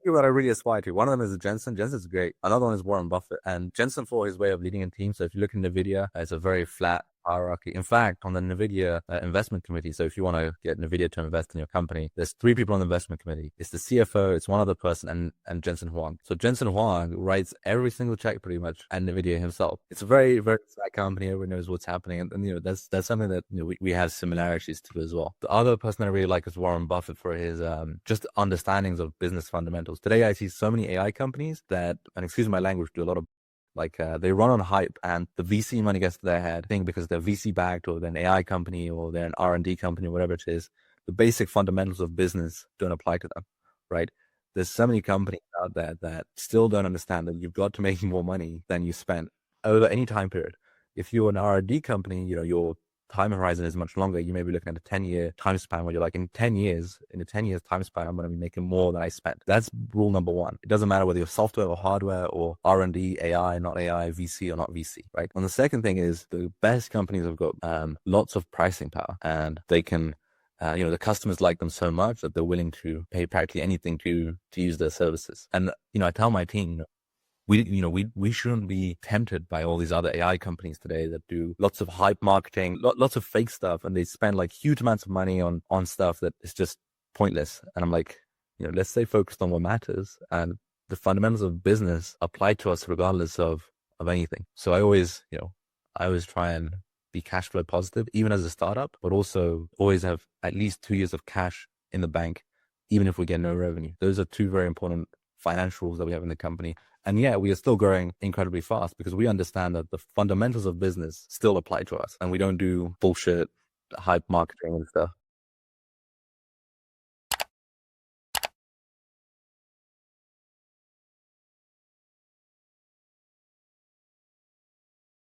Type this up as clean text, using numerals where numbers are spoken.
People that I really aspire to. One of them is Jensen. Jensen's great. Another one is Warren Buffett. And Jensen, for his way of leading a team. So if you look at Nvidia, it's a very flat hierarchy. In fact, on the Nvidia investment committee, so if you want to get Nvidia to invest in your company, there's three people on the investment committee. It's the CFO, it's one other person, and Jensen Huang. So Jensen Huang writes every single check pretty much at Nvidia himself. It's a very, very flat company. Everyone knows what's happening. And that's something that we have similarities to as well. The other person I really like is Warren Buffett for his just understandings of business fundamentals. Today, I see so many AI companies that, and excuse my language, do a lot of they run on hype and the VC money gets to their head. I think because they're VC backed or they're an AI company or they're an R&D company, whatever it is, the basic fundamentals of business don't apply to them, right? There's so many companies out there that still don't understand that you've got to make more money than you spend over any time period. If you're an R&D company, your time horizon is much longer. You may be looking at a 10-year time span where you're like, in a 10 years time span, I'm going to be making more than I spent. That's rule number one. It doesn't matter whether you're software or hardware or R&D, AI, not AI, VC or not VC, right? And the second thing is the best companies have got lots of pricing power, and they can the customers like them so much that they're willing to pay practically anything to use their services. And I tell my team, we shouldn't be tempted by all these other AI companies today that do lots of hype marketing, lots of fake stuff, and they spend like huge amounts of money on stuff that is just pointless. And I'm like, let's stay focused on what matters, and the fundamentals of business apply to us regardless of anything. So I always try and be cash flow positive, even as a startup, but also always have at least 2 years of cash in the bank, even if we get no revenue. Those are two very important financial rules that we have in the company. And yeah, we are still growing incredibly fast because we understand that the fundamentals of business still apply to us and we don't do bullshit hype marketing and stuff.